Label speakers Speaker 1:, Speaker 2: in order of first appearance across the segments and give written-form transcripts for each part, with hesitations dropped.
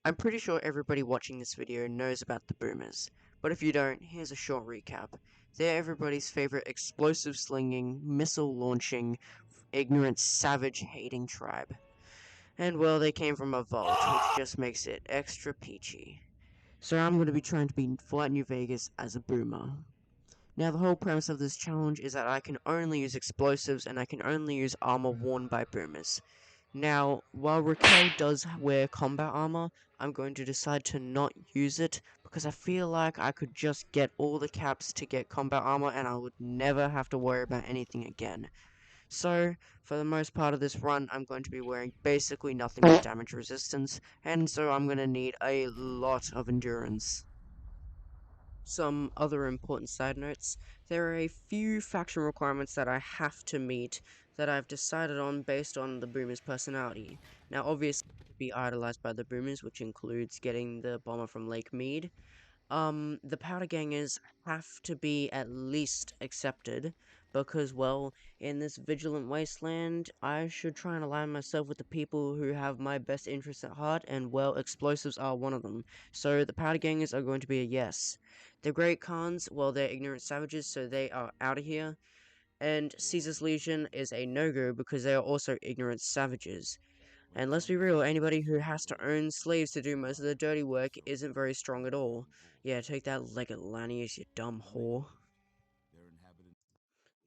Speaker 1: I'm pretty sure everybody watching this video knows about the boomers, but if you don't, here's a short recap. They're everybody's favorite explosive slinging, missile launching, ignorant, savage hating tribe. And well, they came from a vault, which just makes it extra peachy. So I'm going to be trying to be Flight New Vegas as a boomer. Now the whole premise of this challenge is that I can only use explosives and I can only use armor worn by boomers. Now, while Raquel does wear combat armor, I'm going to decide to not use it because I feel like I could just get all the caps to get combat armor and I would never have to worry about anything again. So, for the most part of this run, I'm going to be wearing basically nothing but damage resistance, and so I'm going to need a lot of endurance. Some other important side notes: there are a few faction requirements that I have to meet that I've decided on based on the Boomers' personality. Now, obviously, be idolized by the Boomers, which includes getting the bomber from Lake Mead. The Powder Gangers have to be at least accepted, because, well, in this vigilant wasteland, I should try and align myself with the people who have my best interests at heart, and, well, explosives are one of them. So, the Powder Gangers are going to be a yes. The Great Khans, well, they're ignorant savages, so they are out of here. And Caesar's Legion is a no-go because they are also ignorant savages. And let's be real, anybody who has to own slaves to do most of the dirty work isn't very strong at all. Yeah, take that Leggett Lanius, you dumb whore.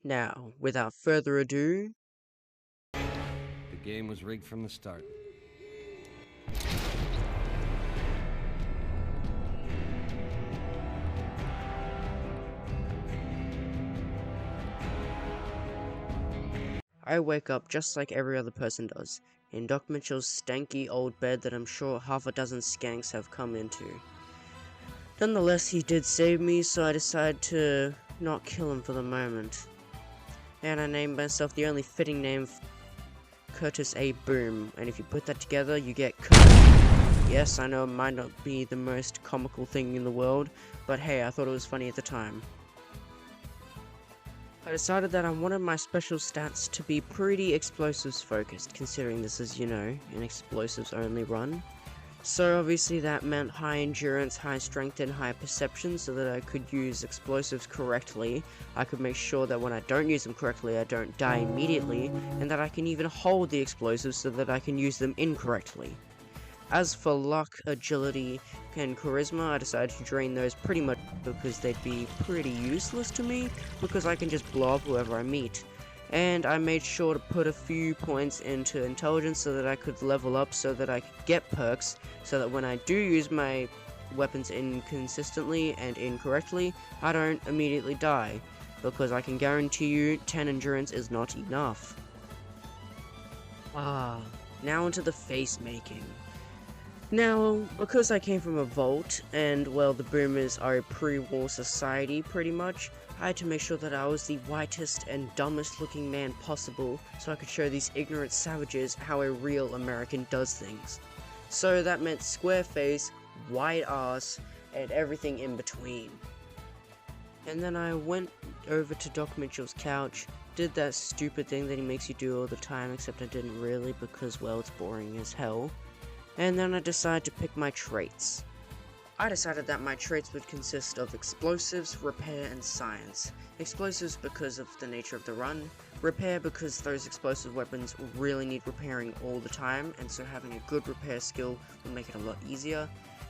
Speaker 1: Now, without further ado,
Speaker 2: The game was rigged from the start.
Speaker 1: I wake up just like every other person does, in Doc Mitchell's stanky old bed that I'm sure half a dozen skanks have come into. Nonetheless, he did save me, so I decided to not kill him for the moment. And I named myself the only fitting name, Curtis A. Boom, and if you put that together, you get Curtis. Yes, I know it might not be the most comical thing in the world, but hey, I thought it was funny at the time. I decided that I wanted my special stats to be pretty explosives focused, considering this is, you know, an explosives only run. So obviously that meant high endurance, high strength, and high perception so that I could use explosives correctly. I could make sure that when I don't use them correctly, I don't die immediately, and that I can even hold the explosives so that I can use them incorrectly. As for luck, agility, and charisma, I decided to drain those pretty much because they'd be pretty useless to me, because I can just blow up whoever I meet. And I made sure to put a few points into intelligence so that I could level up so that I could get perks, so that when I do use my weapons inconsistently and incorrectly, I don't immediately die, because I can guarantee you 10 endurance is not enough. Now onto the face making. Now, because I came from a vault, and, well, the boomers are a pre-war society, pretty much, I had to make sure that I was the whitest and dumbest looking man possible, so I could show these ignorant savages how a real American does things. So that meant square face, wide ass, and everything in between. And then I went over to Doc Mitchell's couch, did that stupid thing that he makes you do all the time, except I didn't really because, well, it's boring as hell. And then I decided to pick my traits. I decided that my traits would consist of explosives, repair, and science. Explosives because of the nature of the run, repair because those explosive weapons really need repairing all the time, and so having a good repair skill will make it a lot easier,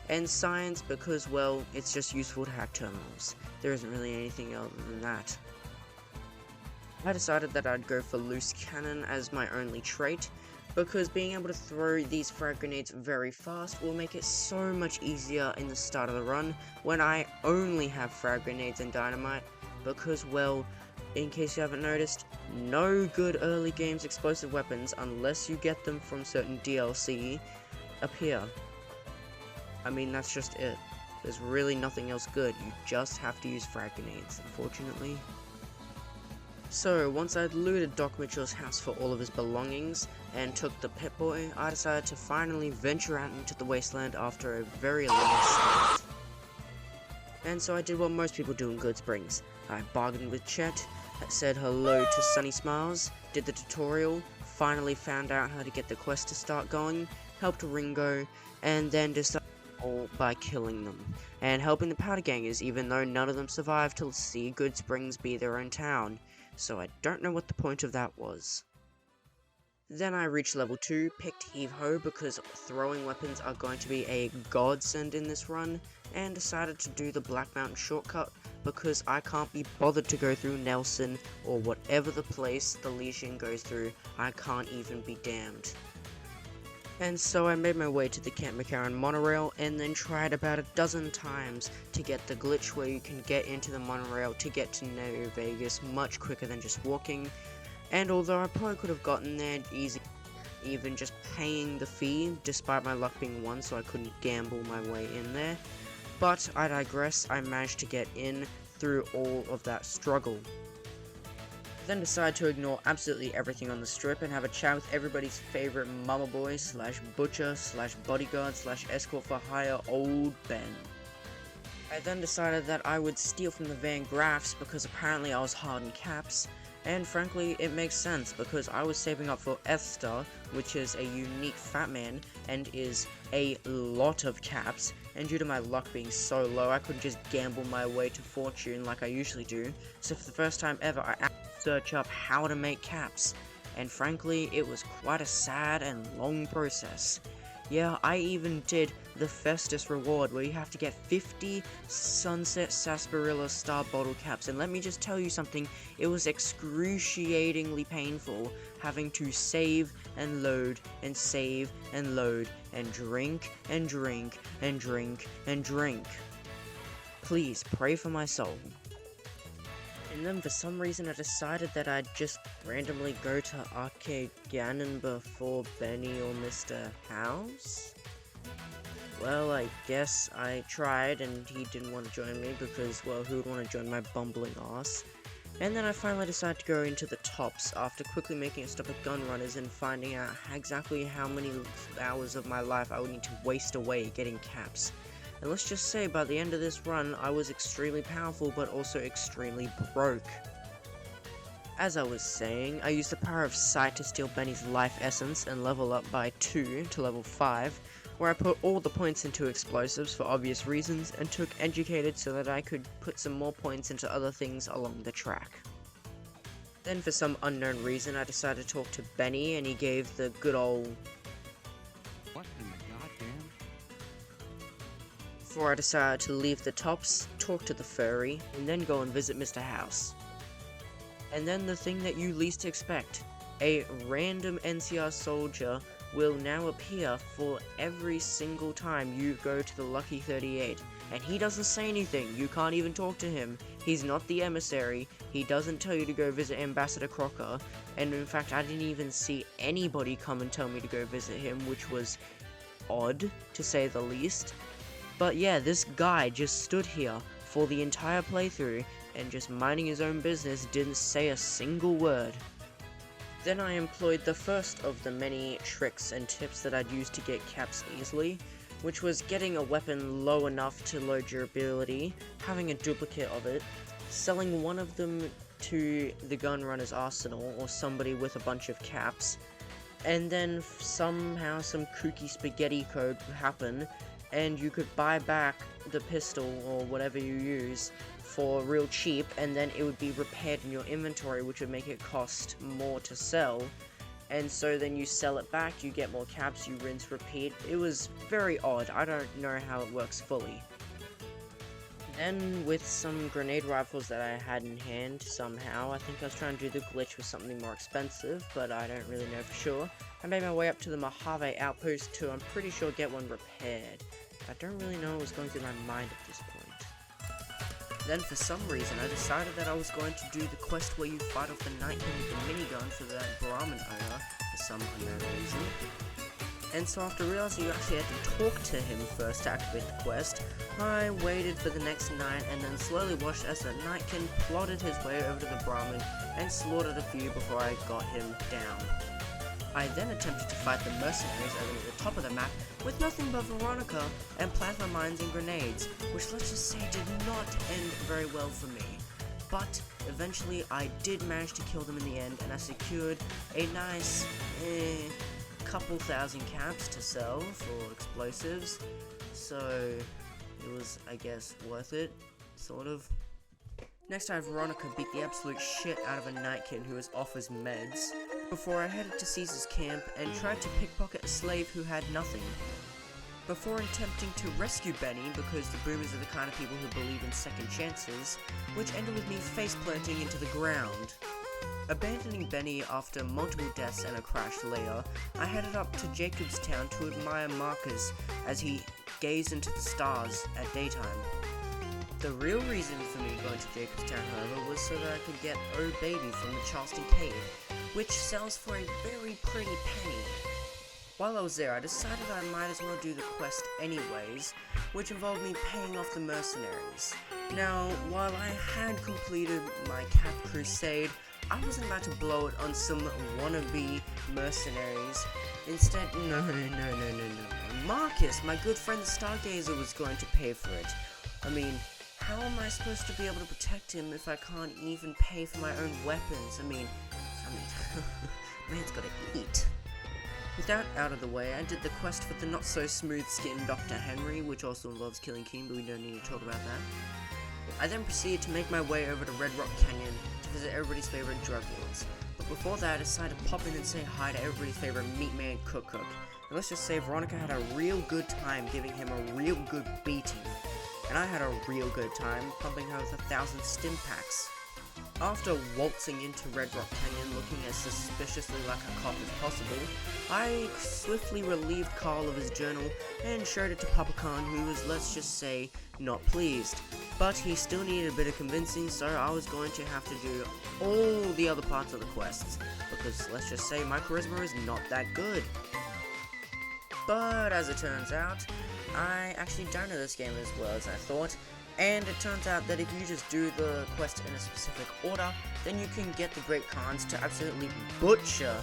Speaker 1: and science because, well, it's just useful to hack terminals. There isn't really anything other than that. I decided that I'd go for loose cannon as my only trait, because being able to throw these frag grenades very fast will make it so much easier in the start of the run when I only have frag grenades and dynamite, because, well, in case you haven't noticed, no good early games explosive weapons, unless you get them from certain DLC, appear. I mean, that's just it. There's really nothing else good, you just have to use frag grenades, unfortunately. So, once I'd looted Doc Mitchell's house for all of his belongings, and took the Pip-Boy, I decided to finally venture out into the wasteland after a very long stint. And so I did what most people do in Goodsprings. I bargained with Chet, said hello to Sunny Smiles, did the tutorial, finally found out how to get the quest to start going, helped Ringo, and then decided all by killing them, and helping the Powder Gangers even though none of them survived to see Good Springs be their own town, so I don't know what the point of that was. Then I reached level 2, picked Heave Ho because throwing weapons are going to be a godsend in this run, and decided to do the Black Mountain shortcut because I can't be bothered to go through Nelson or whatever the place the Legion goes through. I can't even be damned. And so I made my way to the Camp McCarran monorail and then tried about a dozen times to get the glitch where you can get into the monorail to get to Neo Vegas much quicker than just walking. And although I probably could have gotten there easy, even just paying the fee, despite my luck being 1 so I couldn't gamble my way in there. But I digress, I managed to get in through all of that struggle. Then decided to ignore absolutely everything on the strip and have a chat with everybody's favorite mama boy slash butcher slash bodyguard slash escort for hire, Old Ben. I then decided that I would steal from the Van Graffs because apparently I was hard in caps, and frankly it makes sense because I was saving up for F-Star, which is a unique fat man and is a lot of caps, and due to my luck being so low I couldn't just gamble my way to fortune like I usually do, so for the first time ever I search up how to make caps, and frankly it was quite a sad and long process. Yeah, I even did the Festus reward where you have to get 50 Sunset Sarsaparilla Star Bottle caps, and let me just tell you something, it was excruciatingly painful having to save and load and save and load and drink and drink and drink and drink. Please pray for my soul. And then for some reason I decided that I'd just randomly go to Arcade Gannon before Benny or Mr. House? Well, I guess I tried and he didn't want to join me because, well, who would want to join my bumbling ass? And then I finally decided to go into the tops after quickly making a stop at Gunrunners and finding out exactly how many hours of my life I would need to waste away getting caps. And let's just say, by the end of this run, I was extremely powerful, but also extremely broke. As I was saying, I used the power of sight to steal Benny's life essence and level up by 2 to level 5, where I put all the points into explosives for obvious reasons, and took Educated so that I could put some more points into other things along the track. Then for some unknown reason, I decided to talk to Benny, and he gave the good old...
Speaker 2: What in the goddamn?
Speaker 1: Before I decided to leave the tops, talk to the furry, and then go and visit Mr. House. And then the thing that you least expect, a random NCR soldier will now appear for every single time you go to the Lucky 38, and he doesn't say anything, you can't even talk to him, he's not the emissary, he doesn't tell you to go visit Ambassador Crocker, and in fact I didn't even see anybody come and tell me to go visit him, which was odd, to say the least. But yeah, this guy just stood here for the entire playthrough and just minding his own business, didn't say a single word. Then I employed the first of the many tricks and tips that I'd use to get caps easily, which was getting a weapon low enough to low durability, having a duplicate of it, selling one of them to the Gunrunner's arsenal or somebody with a bunch of caps, and then somehow some kooky spaghetti code would happen, and you could buy back the pistol or whatever you use for real cheap, and then it would be repaired in your inventory, which would make it cost more to sell, and so then you sell it back, you get more caps, you rinse, repeat. It was very odd, I don't know how it works fully. Then with some grenade rifles that I had in hand somehow, I think I was trying to do the glitch with something more expensive, but I don't really know for sure. I made my way up to the Mojave outpost to, I'm pretty sure, get one repaired. I don't really know what was going through my mind at this point. Then for some reason I decided that I was going to do the quest where you fight off the Night King with the minigun for that Brahmin owner for some unknown reason. And so after realizing you actually had to talk to him first to activate the quest, I waited for the next night and then slowly watched as the Night King plodded his way over to the Brahmin and slaughtered a few before I got him down. I then attempted to fight the mercenaries over at the top of the map with nothing but Veronica and plasma mines and grenades, which let's just say did not end very well for me. But eventually I did manage to kill them in the end, and I secured a nice, couple thousand caps to sell for explosives, so it was, I guess, worth it, sort of. Next, I have Veronica beat the absolute shit out of a Nightkin who was off his meds, before I headed to Caesar's camp and tried to pickpocket a slave who had nothing. Before attempting to rescue Benny, because the boomers are the kind of people who believe in second chances, which ended with me face planting into the ground. Abandoning Benny after multiple deaths and a crash later, I headed up to Jacobstown to admire Marcus as he gazed into the stars at daytime. The real reason for me going to Jacobstown, however, was so that I could get Oh Baby from the Charleston Cave, which sells for a very pretty penny. While I was there, I decided I might as well do the quest anyways, which involved me paying off the mercenaries. Now, while I had completed my cap crusade, I wasn't about to blow it on some wannabe mercenaries. Instead, no. Marcus, my good friend the Stargazer, was going to pay for it. I mean, how am I supposed to be able to protect him if I can't even pay for my own weapons? I mean, man's gotta eat. With that out of the way, I did the quest for the not-so-smooth-skinned Dr. Henry, which also involves killing Keen, but we don't need to talk about that. I then proceeded to make my way over to Red Rock Canyon to visit everybody's favorite drug lords. But before that, I decided to pop in and say hi to everybody's favorite meat man, Cook. And let's just say Veronica had a real good time giving him a real good beating. And I had a real good time pumping her with 1,000 stim packs. After waltzing into Red Rock Canyon looking as suspiciously like a cop as possible, I swiftly relieved Carl of his journal and showed it to Papa Khan, who was, let's just say, not pleased. But he still needed a bit of convincing, so I was going to have to do all the other parts of the quests, because let's just say my charisma is not that good. But as it turns out, I actually don't know this game as well as I thought. And it turns out that if you just do the quest in a specific order, then you can get the Great Khans to absolutely butcher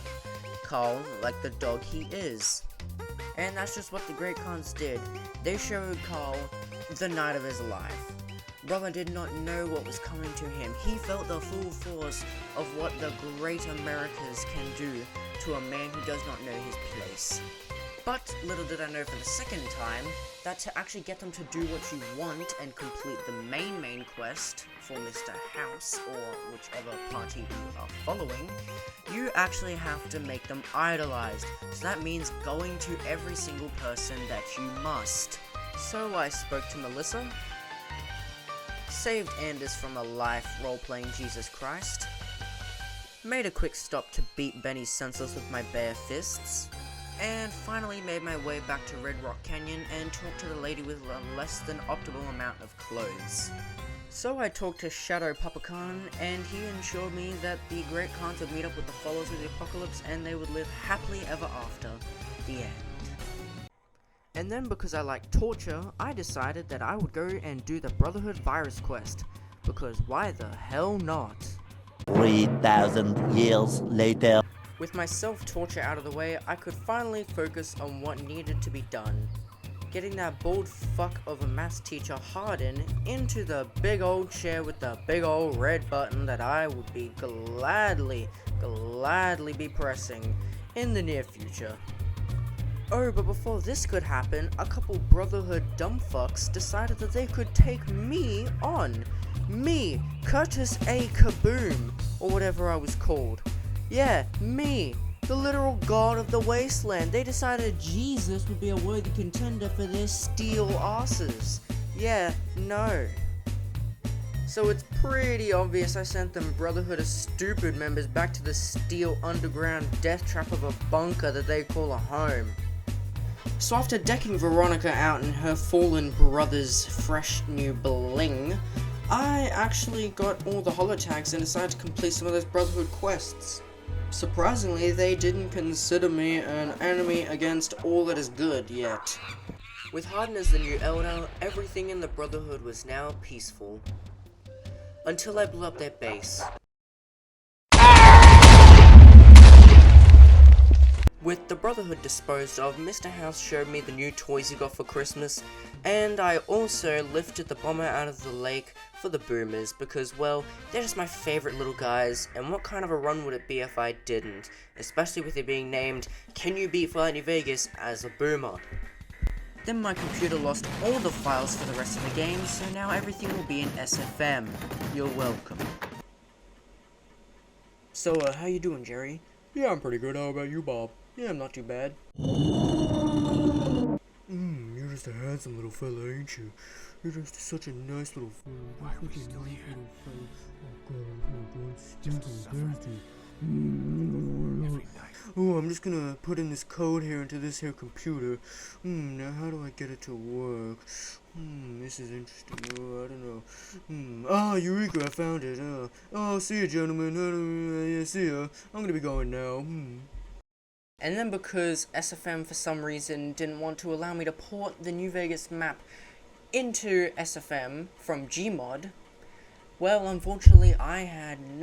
Speaker 1: Carl like the dog he is. And that's just what the Great Khans did. They showed Carl the night of his life. Brother did not know what was coming to him. He felt the full force of what the Great Americas can do to a man who does not know his place. But little did I know for the second time that to actually get them to do what you want and complete the main quest for Mr. House, or whichever party you are following, you actually have to make them idolized. So that means going to every single person that you must. So I spoke to Melissa, saved Anders from a life role-playing Jesus Christ, made a quick stop to beat Benny senseless with my bare fists, and finally made my way back to Red Rock Canyon and talked to the lady with a less than optimal amount of clothes. So I talked to Shadow Papa Khan, and he assured me that the Great Khans would meet up with the followers of the apocalypse and they would live happily ever after. The end. And then because I like torture, I decided that I would go and do the Brotherhood Virus quest, because why the hell not?
Speaker 3: 3,000 years later.
Speaker 1: With my self-torture out of the way, I could finally focus on what needed to be done. Getting that bald fuck of a maths teacher Hardin into the big old chair with the big old red button that I would be gladly be pressing in the near future. Oh, but before this could happen, a couple Brotherhood dumbfucks decided that they could take me on. Me, Curtis A. Kaboom, or whatever I was called. Yeah, me, the literal god of the wasteland. They decided Jesus would be a worthy contender for their steel asses. Yeah, no. So it's pretty obvious I sent them Brotherhood of Stupid members back to the steel underground death trap of a bunker that they call a home. So after decking Veronica out in her fallen brother's fresh new bling, I actually got all the holotags and decided to complete some of those Brotherhood quests. Surprisingly, they didn't consider me an enemy against all that is good yet. With Hardin as the new elder, everything in the Brotherhood was now peaceful. Until I blew up their base. With the Brotherhood disposed of, Mr. House showed me the new toys he got for Christmas, and I also lifted the bomber out of the lake for the boomers because, well, they're just my favorite little guys, and what kind of a run would it be if I didn't, especially with it being named Can You Beat Fallout New Vegas as a boomer. Then my computer lost all the files for the rest of the game, so now everything will be in SFM. You're welcome. So, how you doing, Jerry? Yeah, I'm pretty good. How about you, Bob? Yeah, I'm not too bad. You're just a handsome little fella, ain't you? You're just such a nice little fella. Why are we still here? Oh, I'm just gonna put in this code here into this here computer. Now how do I get it to work? This is interesting. Oh, I don't know. Ah, Eureka, I found it. Oh, see ya, gentlemen. Yeah, see ya. I'm gonna be going now. And then because SFM for some reason didn't want to allow me to port the New Vegas map into SFM from Gmod, well, unfortunately I had no